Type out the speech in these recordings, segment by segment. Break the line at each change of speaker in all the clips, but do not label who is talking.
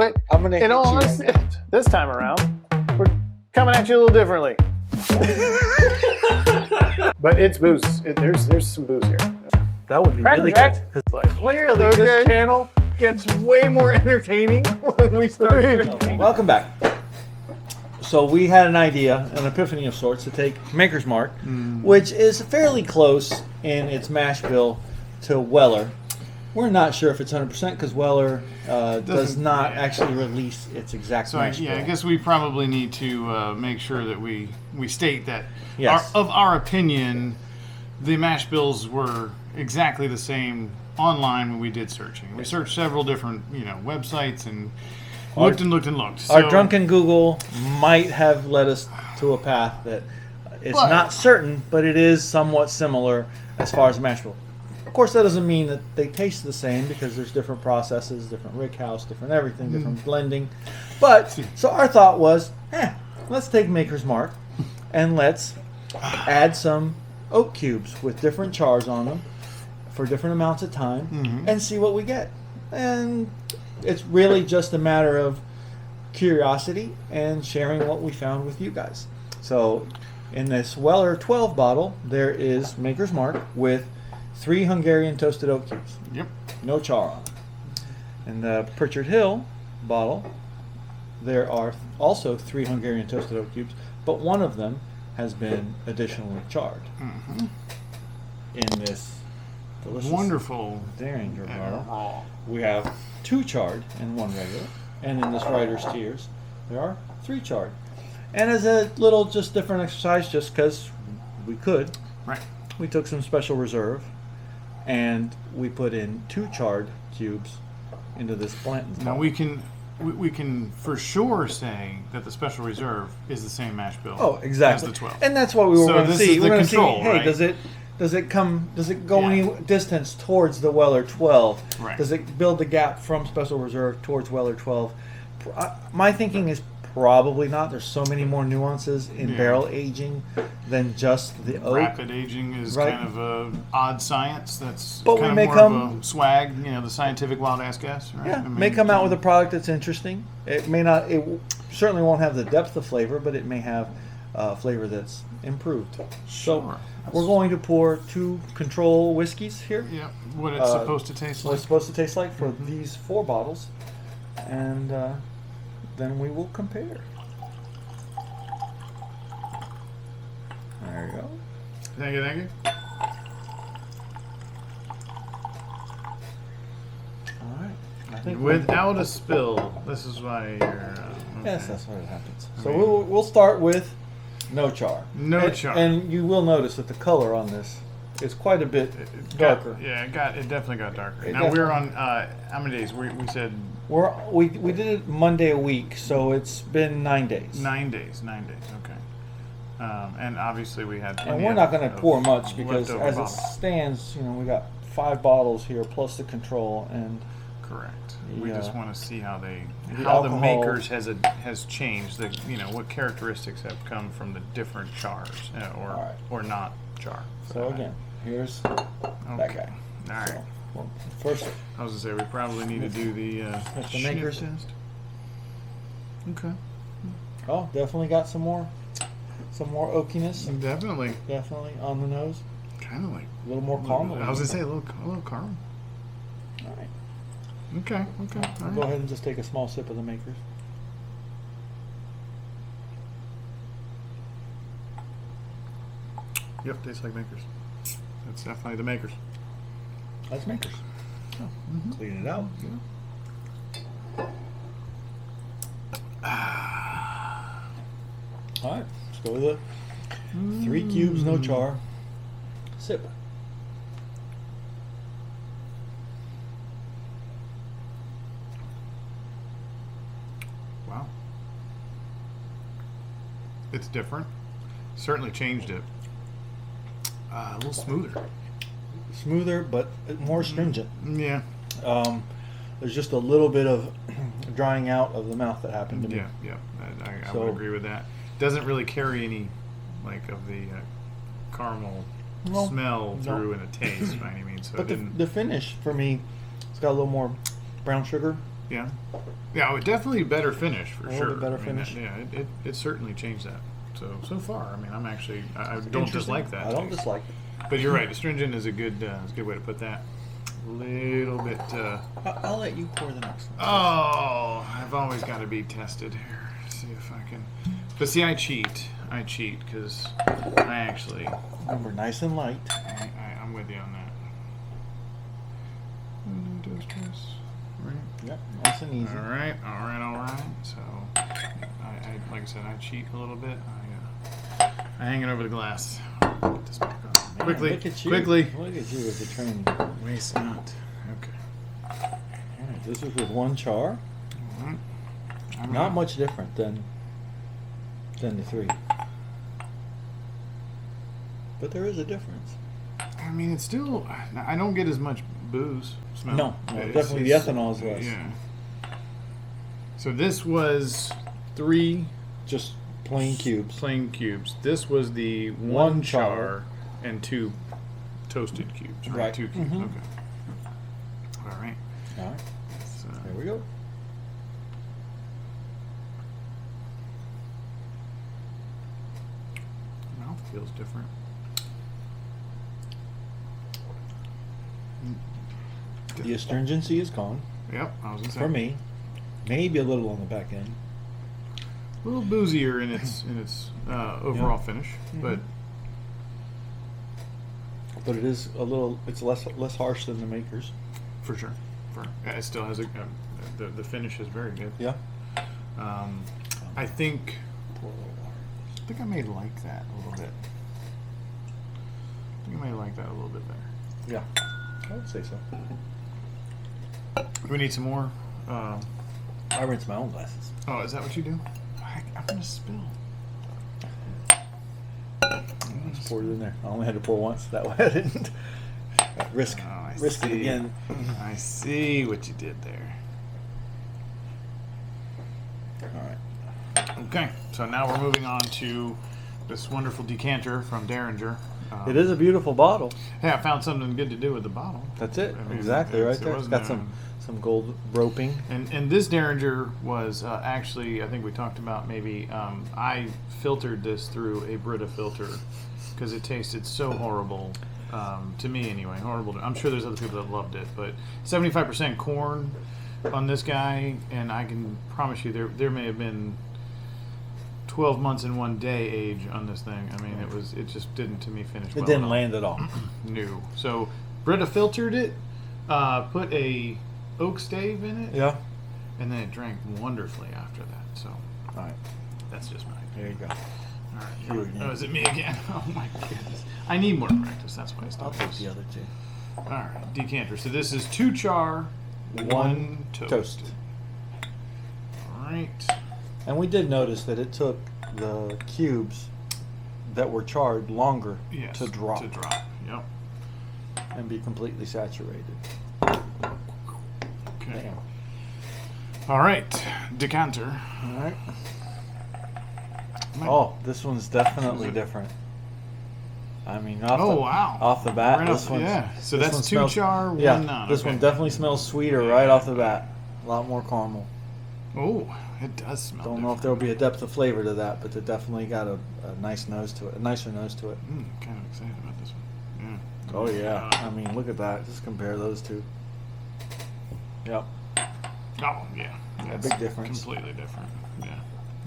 But
I'm gonna hit
in all
you
honesty,
on that.
this time around, we're coming at you a little differently. But it's booze. There's some booze here.
That would be
Cracker
really
Jack.
good. Clearly,
Okay.
this channel gets way more entertaining when we start drinking.
Welcome back. So we had an idea, an epiphany of sorts, to take Maker's Mark, which is fairly close in its mash bill to Weller. We're not sure if it's 100% because Weller does not actually release its exact
So
mash bill.
I guess we probably need to make sure that we state that
Yes.
of our opinion, the mash bills were exactly the same online when we did searching. We searched several different websites and looked and looked and looked.
Our
So-
drunken Google might have led us to a path that it's
But-
not certain, but it is somewhat similar as far as mash bill. Of course, that doesn't mean that they taste the same because there's different processes, different rick house, different everything, different blending. But so our thought was, let's take Maker's Mark and let's add some oak cubes with different chars on them for different amounts of time and see what we get. And it's really just a matter of curiosity and sharing what we found with you guys. So in this Weller 12 bottle, there is Maker's Mark with 3 Hungarian toasted oak cubes.
Yep.
No char on them. In the Pritchard Hill bottle, there are also 3 Hungarian toasted oak cubes, but one of them has been additionally charred. In this delicious
Wonderful.
Derringer bottle,
Raw.
we have 2 charred and 1 regular. And in this Writer's Tears, there are 3 charred. And as a little just different exercise, just because we could,
Right.
we took some Special Reserve and we put in 2 charred cubes into this Blanton's
Now
bottle.
we can for sure say that the Special Reserve is the same mash bill.
Oh, exactly.
As the 12.
And that's what we were
So
going to
this
see.
is
We're
the
going to see,
control,
hey,
right?
does it go
Yeah.
any distance towards the Weller 12?
Right.
Does it build the gap from Special Reserve towards Weller 12? My thinking is probably not. There's so many more nuances in
Yeah.
barrel aging than just the oak.
Rapid aging is
Right.
kind of a odd science. That's
But we
kind of
may
more
come-
of a swag, the scientific wild ass guess. Right?
Yeah,
I mean,
may come out with a product that's interesting. It may not. Certainly won't have the depth of flavor, but it may have flavor that's improved. So
Sure.
we're going to pour 2 control whiskeys here.
Yeah, what it's supposed to taste
What
like.
it's supposed to taste like for these 4 bottles, and then we will compare. There you go.
Thank you, thank you.
All right. I think
Without a spill. This is why you're. Okay.
yes, that's what it happens. So we'll start with no char.
No
And-
char.
And you will notice that the color on this is quite a bit darker.
It definitely got darker.
It
Now we're on how many days? We said
We did it Monday a week, so it's been 9 days.
9 days. 9 days. Okay. And obviously we had.
And
plenty
we're not
of-
going to
of
pour much because
leftover
as it
bottles.
stands, we got 5 bottles here plus the control, and
Correct. We
the,
just want to see how the
alcohol-
makers has changed. What characteristics have come from the different chars
Alright.
or not char. for
so
that
again, here's
matter.
that
Okay.
guy.
All right.
So, well, first,
I was gonna say we probably need to do the
the
sniff
makers.
test. Okay.
oh, definitely got some more oakiness,
Definitely.
definitely on the nose,
Kind of like.
a little more caramel.
I was gonna say a little caramel.
All right,
Okay. Okay. All
I'll
right.
go ahead and just take a small sip of the makers.
Yep. Tastes like makers. That's definitely the makers.
That's makers. Clean it out. All right, let's go with it. 3 cubes, no char. Sip.
Wow. It's different. Certainly changed it. A little smoother.
Smoother, but more stringent.
Yeah.
There's just a little bit of drying out of the mouth that happened to me.
Yeah. Yeah. I
So-
would agree with that. Doesn't really carry any, of the caramel
No.
smell
No.
through and a taste by any means. So
But
it didn't.
the finish for me, it's got a little more brown sugar
Yeah. Yeah, it definitely better finish for
A
sure.
little bit better
I mean,
finish.
it certainly changed that. So far, I mean, I'm actually I don't
Interesting.
dislike that.
I don't
taste.
dislike it.
But you're right. Astringent is a good way to put that. A little bit.
I'll let you pour the next one.
Oh, I've always got to be tested here. See if I can. But see, I cheat. I cheat because I actually.
Remember, nice and light.
I'm with you on that. Right.
Yep, nice and easy.
All right. So, I like I said, I cheat a little bit. I hang it over the glass. Get this back on.
Man,
Quickly.
look at you.
Quickly.
Look at you with the training.
Waste not. Okay.
All right, this is with one char.
Alright.
Not much different than the three. But there is a difference.
I mean, it's still. I don't get as much booze smell.
No, definitely the ethanol is less.
Yeah. So this was 3
Just plain cubes.
plain cubes. This was the
One
one
char.
char and 2 toasted cubes.
Right.
2 cubes.
Mhm.
Okay. All right.
All right,
So,
there we go.
mouth feels different.
The astringency is gone
Yep. I was gonna say.
for me. Maybe a little on the back end.
A little boozier in its overall finish, but
But it is a little. It's less harsh than the makers.
for sure. It still has the finish is very good.
Yeah.
I think
Pour a little water.
I may like that a little bit. I think I may like that a little bit better.
Yeah, I would say so.
Do we need some more?
I rinse my own glasses.
Oh, is that what you do? I'm gonna spill.
Just poured it in there. I only had to pour once. That way I didn't risk
I
it
see.
again.
I see what you did there.
All right.
Okay, so now we're moving on to this wonderful decanter from Derringer.
It is a beautiful bottle.
Hey, I found something good to do with the bottle.
That's it.
I mean,
Exactly
it's-
right
it
there. It's
wasn't
got some gold roping.
And this Derringer was actually, I think we talked about maybe, I filtered this through a Brita filter because it tasted so horrible, to me anyway, horrible. I'm sure there's other people that loved it, but 75% corn on this guy, and I can promise you there may have been 12 months and 1 day age on this thing. I mean, it just didn't to me finish
It
well
didn't
at all.
land at all.
No. So Brita filtered it, put a oak stave in it,
Yeah.
and then it drank wonderfully after that. So
All right.
that's just my
There you
opinion.
go.
All right.
You again.
Oh, is it me again? Oh my goodness. I need more practice. That's why I
I'll
stopped.
take the other two.
All right, decanter. So this is 2 char, 1 toast. All right.
And we did notice that it took the cubes that were charred longer
Yes.
to drop
To drop. Yep.
and be completely saturated.
Okay.
Damn.
All right, decanter.
All right.
Might-
Oh, this one's definitely different. I mean, off
Oh,
the,
wow.
off the bat,
Right
this
off-
one's
yeah. So
this
that's
one
2
smells-
char, 1
Yeah,
non.
this
Okay.
one definitely smells sweeter
Yeah.
right off the bat. A lot more caramel.
Oh, it does smell.
Don't know if there'll be a depth of flavor to that, but it definitely got a nice nose to it, a nicer nose to it.
Kind of excited about this one. Yeah.
Oh yeah, I mean, look at that. Just compare those two. Yep.
Oh yeah. That's
big difference.
Completely different. Yeah.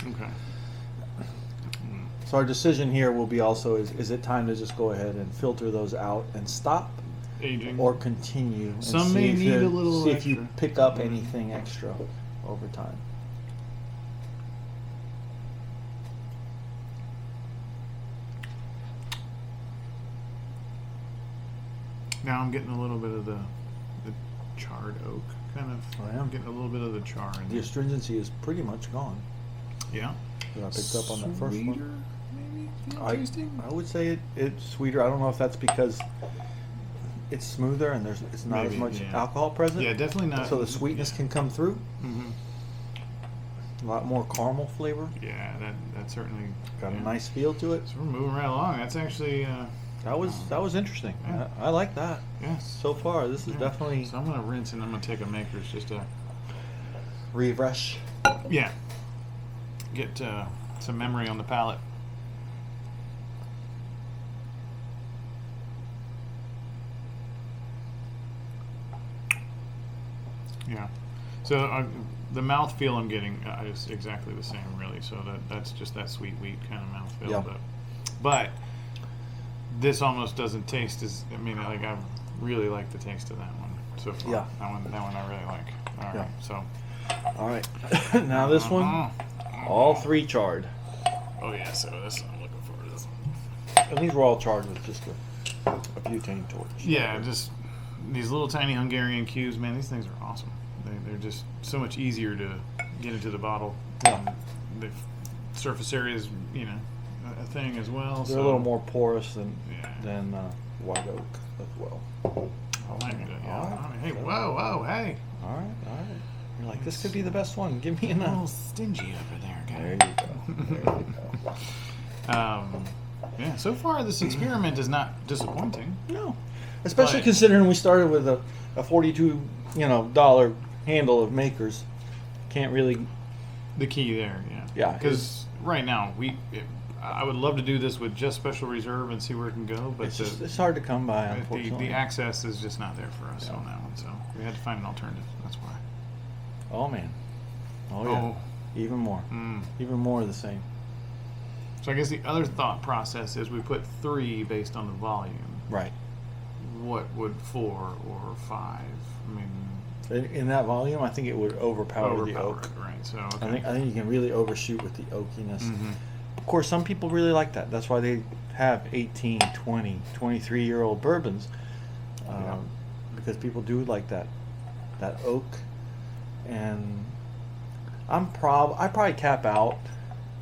Okay.
So our decision here will be also: is it time to just go ahead and filter those out and stop,
Aging.
or continue? And
Some
see
may
if
need
you-
a little
see if you
extra.
pick up anything extra over time.
Now I'm getting a little bit of the charred oak kind of.
Oh, yeah?
I'm getting a little bit of the char in
The
there.
astringency is pretty much gone.
Yeah.
That I picked up on that first
Sweeter,
one.
maybe.
I,
Tasting.
I would say it's sweeter. I don't know if that's because it's smoother and it's not
Maybe,
as much
yeah.
alcohol present.
Yeah, definitely not.
So the sweetness can come through.
hmm
A lot more caramel flavor.
Yeah, that certainly
Got
yeah.
a nice feel to it.
So we're moving right along. That's actually
That was interesting.
Yeah.
I like that.
yes.
So far, this is
Yeah.
definitely.
So I'm gonna rinse and I'm gonna take a Makers just to
refresh.
Yeah. Get some memory on the palate. Yeah. So the mouthfeel I'm getting is exactly the same, really. So that's just that sweet wheat kind of mouthfeel.
Yeah.
But this almost doesn't taste as. I mean, like I really like the taste of that one so far.
Yeah.
That one I really like. All right.
Yeah.
So.
All right. Now this one, all 3 charred.
Oh yeah. So this I'm looking forward to this one.
And these were all charred with just a butane torch.
Yeah, just these little tiny Hungarian cubes, man. These things are awesome. They're just so much easier to get into the bottle.
Yeah.
The surface area is, a thing as well.
They're a little more porous than
Yeah.
white oak as well.
Oh, I like it. Yeah.
All right.
I mean, hey, whoa, hey.
All right. You're like, this could be the best one. Give me
A little
enough.
stingy over there,
There
guy.
you go. There you go.
Yeah. So far, this experiment is not disappointing.
No, especially
But-
considering we started with a $42 dollar handle of makers. Can't really.
The key there, yeah.
Yeah,
Because right now I would love to do this with just Special Reserve and see where it can go, but
It's hard to come by, unfortunately.
the access is just not there for us on that one, so we had to find an alternative. That's why.
Oh man. Oh yeah. Even more. Even more of the same.
So I guess the other thought process is we put 3 based on the volume.
Right.
What would 4 or 5? I mean,
In that volume, I think it would overpower the oak.
it, right? So
I think you can really overshoot with the oakiness.
Mm-hmm.
Of course, some people really like that. That's why they have 18, 20, 23-year-old bourbons, because people do like that oak. And I probably cap out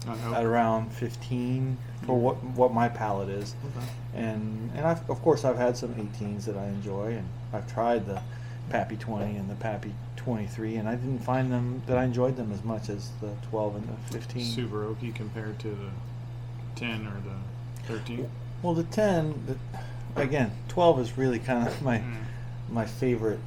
at around 15 for what my palate is.
Okay.
And of course I've had some 18s that I enjoy, and I've tried the Pappy 20 and the Pappy 23, and I didn't find them that I enjoyed them as much as the 12 and the 15.
Super oaky compared to the 10 or the 13.
Well, the 10, again, 12 is really kind of my favorite.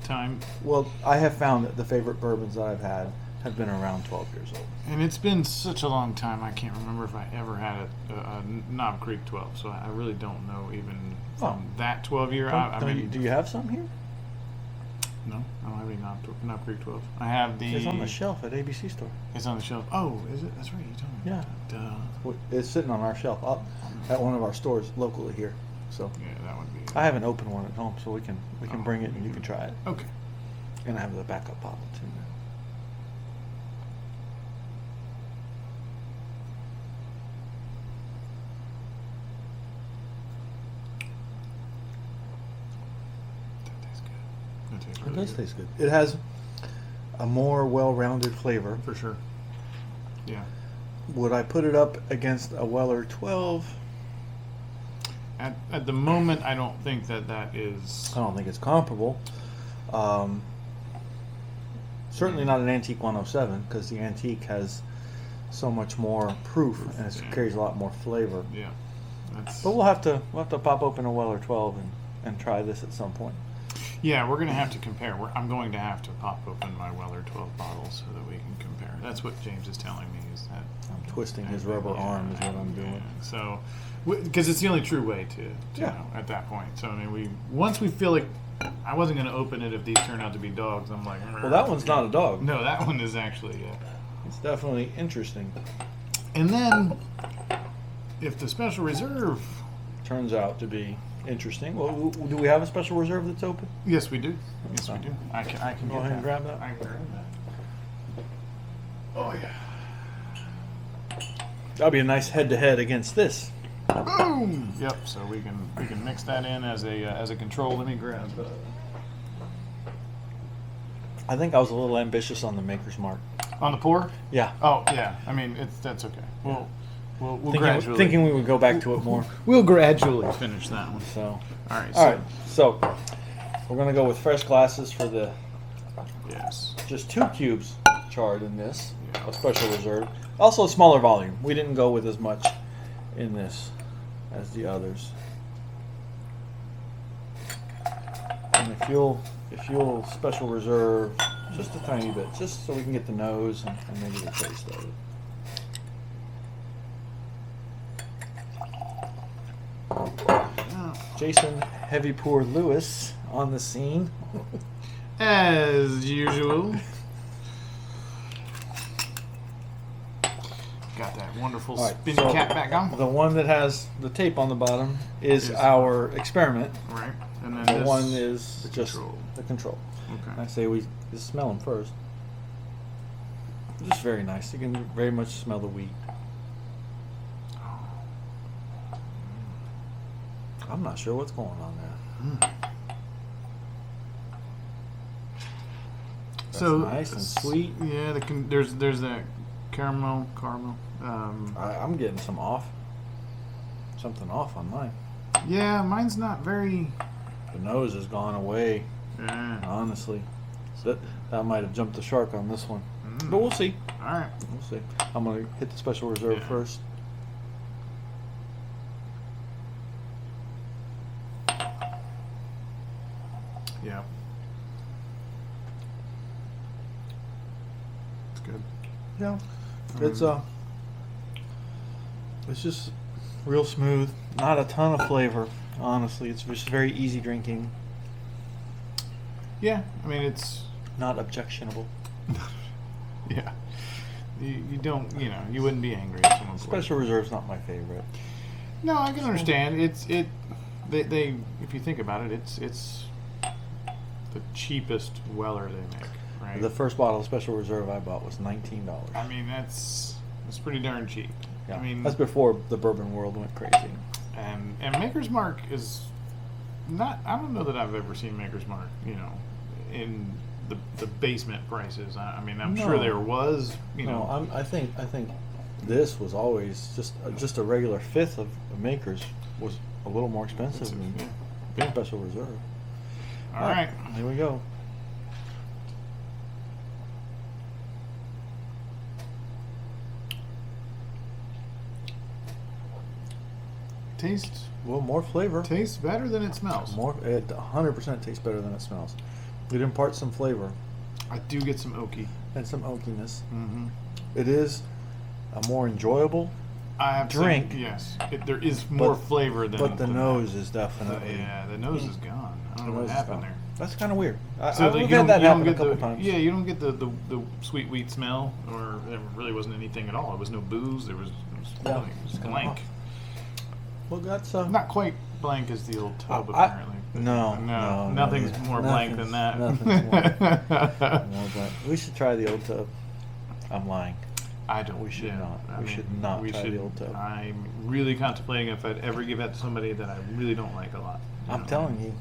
Time.
Well, I have found that the favorite bourbons that I've had have been around 12 years old.
And it's been such a long time, I can't remember if I ever had a Knob Creek 12, so I really don't know even from that 12 year. I mean,
do you have some here?
no, I don't have any Knob Creek 12. I have the.
It's on the shelf at ABC store.
It's on the shelf. Oh, is it? That's right, you told me.
Yeah.
Duh.
It's sitting on our shelf up at one of our stores locally here. So
Yeah, that would be.
I have an open one at home, so we can bring it and you can try it.
Okay.
And I have the backup bottle too.
That tastes good. That tastes
It
really
does
good.
taste good. It has a more well-rounded flavor.
For sure. Yeah.
Would I put it up against a Weller 12?
At the moment, I don't think that is.
I don't think it's comparable. Certainly not an Antique 107, because the Antique has so much more proof and it carries a lot more flavor.
Yeah. That's.
But we'll have to pop open a Weller 12 and try this at some point.
Yeah, we're going to have to compare. I'm going to have to pop open my Weller 12 bottles so that we can compare. That's what James is telling me. Is that
I'm twisting his rubber arm is what I'm doing.
Yeah. So, because it's the only true way to
Yeah.
know at that point. So I mean, once we feel like I wasn't going to open it if these turn out to be dogs. I'm like,
Well, that one's not a dog.
No, that one is actually.
It's definitely interesting.
And then, if the Special Reserve.
Turns out to be interesting. Well, do we have a Special Reserve that's open?
Yes, we do. Yes, we do. I can
Go
get
ahead and
that.
grab that.
I can grab that. Oh yeah.
That'll be a nice head-to-head against this.
Boom. Yep. So we can mix that in as a control. Let me grab.
I think I was a little ambitious on the Maker's Mark.
On the pour.
Yeah.
Oh yeah. I mean, that's okay. We'll gradually.
Thinking we would go back to it more.
We'll gradually finish that one.
So,
All right.
all right. So, we're gonna go with fresh glasses for the
Yes.
just 2 cubes charred in this,
Yeah.
a Special Reserve. Also a smaller volume. We didn't go with as much in this as the others. And if you'll Special Reserve Just a tiny bit, just so we can get the nose and maybe the taste of it. Jason Heavy Pour Lewis on the scene.
As usual. Got that wonderful
All right,
spinny
so
cap back on.
The one that has the tape on the bottom is
Is-
our experiment.
Right. And then
The
this
one is
the
just
control.
the control.
Okay.
I say we just smell them first. Just very nice. You can very much smell the wheat. I'm not sure what's going on there.
So
nice and sweet.
Yeah, there's that caramel.
I'm getting something off on mine.
Yeah, mine's not very.
The nose has gone away,
Yeah.
honestly. So that might have jumped the shark on this one. But we'll see.
All right.
We'll see. I'm going to hit the special reserve
Yeah.
first.
Yeah. It's good.
Yeah. It's just real smooth. Not a ton of flavor, honestly. It's just very easy drinking.
Yeah, I mean it's.
Not objectionable.
Yeah. You don't, you wouldn't be angry if someone.
Special reserve's not my favorite.
No, I can understand. They if you think about it, it's the cheapest Weller they make, right?
The first bottle of special reserve I bought was $19.
I mean, that's pretty darn cheap.
Yeah.
I mean,
That's before the bourbon world went crazy.
and Maker's Mark is not. I don't know that I've ever seen Maker's Mark, in the basement prices. I mean, I'm sure
No.
there was,
No, I think this was always just a regular fifth of Makers was a little more expensive than
Yeah.
special reserve.
All right.
Here we go.
Tastes
Well, more flavor.
better than it smells.
More. It 100% tastes better than it smells. It imparts some flavor
I do get some oaky.
and some oakiness.
Mm-hmm.
It is a more enjoyable,
I have to
Drink.
say, yes, there is more
But-
flavor than.
but the
than
nose is
that.
definitely.
Yeah, the nose is gone. I don't know
the
what
nose is
happened
gone.
there.
That's kind of weird.
So
I've
you
had
don't,
that
you don't
happen a
get
couple
the
times.
yeah, you don't get the sweet wheat smell, or there really wasn't anything at all. There was no booze. It was
Yeah,
blank. It was
it's kinda
blank.
off. Well, that's
Not quite blank as the old tub,
I-
apparently.
no,
nothing's
yeah.
more blank than that.
Nothing's more. No, but we should try the old tub. I'm lying.
I don't.
We should
yeah,
not.
I
We
mean,
should not
we
try
should-
the old tub.
I'm really contemplating if I'd ever give that to somebody that I really don't like a lot.
I'm telling you.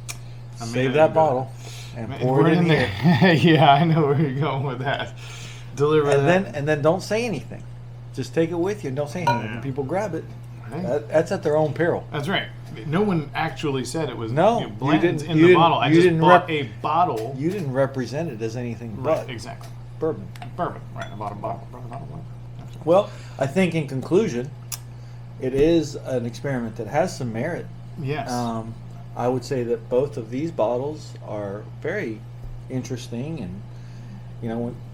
I mean,
Save
I
that
do
bottle and
Man,
pour it in
there.
there.
Yeah, I know where you're going with that. Deliver that.
And then don't say anything. Just take it with you and don't say anything.
Yeah.
When people grab it,
Right.
that's at their own peril.
That's right. No one actually said it was
No, you
Blanton's
didn't-
in
you
the
didn't-
bottle. I
you
just
didn't
bought a bottle.
You didn't represent it as anything
Right,
but
exactly.
bourbon.
Bourbon. Right, I bought a bottle. That's right.
Well, I think in conclusion, it is an experiment that has some merit.
Yes.
I would say that both of these bottles are very interesting, and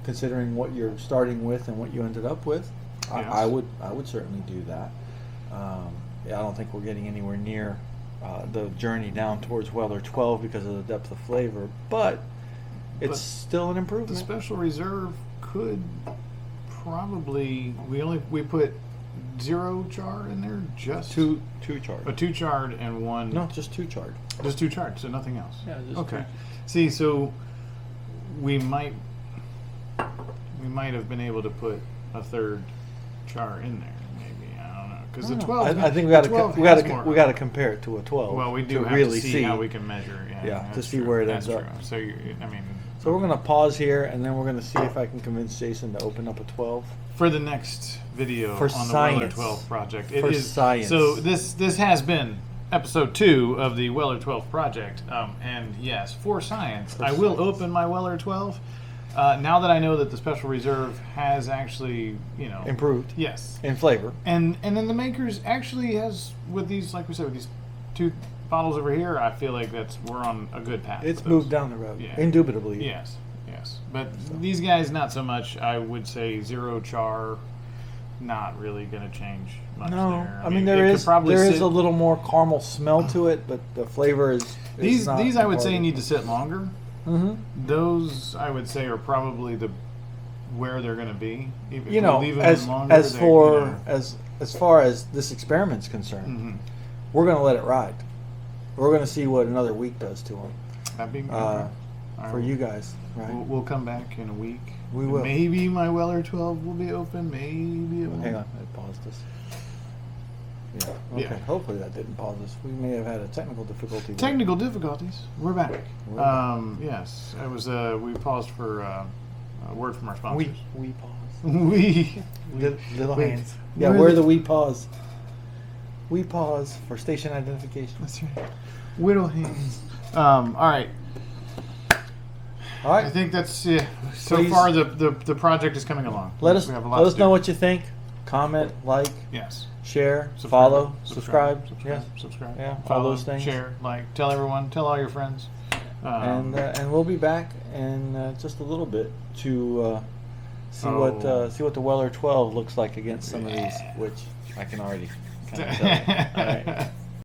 considering what you're starting with and what you ended up with,
Yes.
I would certainly do that. I don't think we're getting anywhere near the journey down towards Weller 12 because of the depth of flavor, but it's
But
still an
the
improvement.
Special Reserve could probably we put 0 char in there, just
two charred.
a 2 charred and 1
No, just 2 charred.
just 2 charred, so nothing else.
Yeah, just
okay.
two.
See, so we might have been able to put a 3rd char in there, maybe. I don't know, because the 12.
I think we
the 12 has more.
got to compare it to a 12.
Well, we do
to
have
really
to see how we can measure. Yeah,
to
that's
see
true.
where it
that's
ends
true.
up.
So I mean,
So we're going to pause here, and then we're going to see if I can convince Jason to open up a 12.
for the next video
For
on the Weller
science.
12 project,
For science.
So this has been episode 2 of the Weller 12 project, and yes, for science, I will open my Weller 12. Now that I know that the Special Reserve has actually,
Improved
yes,
in flavor.
and then the Makers actually has, with these, like we said, with these 2 bottles over here, I feel like we're on a good path.
It's
with
moved
those.
down the road.
Yeah.
Indubitably.
Yes, yes. Yes, but these guys not so much. I would say zero char, not really going to change much
No,
there.
I mean
it
there
could
is
probably
there is
sit-
a little more caramel smell to it, but the flavor is
these
not
these I would say
departed.
need to sit longer.
Mhm.
Those I would say are probably the where they're going to be. If
You
we
know,
leave them
as
in longer,
as
they-
for
you know,
as far as this experiment's concerned,
mhm.
we're going to let it ride. We're going to see what another week does to them
That'd be
uh,
all
for
right.
you guys, right?
We'll come back in a week.
We will.
Maybe my Weller 12 will be open. Maybe it won't.
Hang on, I paused this. Yeah. Okay.
Yeah.
Hopefully that didn't pause us. We may have had a technical difficulty. there.
Technical difficulties. We're back.
We're back.
Yes, it was. We paused for a word from our sponsors.
We pause.
We.
Little
Wait,
hands. Yeah,
where
where
the-
the we pause. We pause for station identification.
That's right. Whittle hands. All right.
All right.
I think that's it. So
Please.
far, the project is coming along.
Let us
We have a
let
lot
us
to
know
do.
what you think. Comment, like,
Yes.
share,
Subscribe.
follow, subscribe. Yeah.
Subscribe.
Yeah, all
Follow,
those things.
Share. Like. Tell everyone. Tell all your friends.
And we'll be back in just a little bit to see
Oh.
what the Weller 12 looks like against some of these, which I can already kind of tell. All right.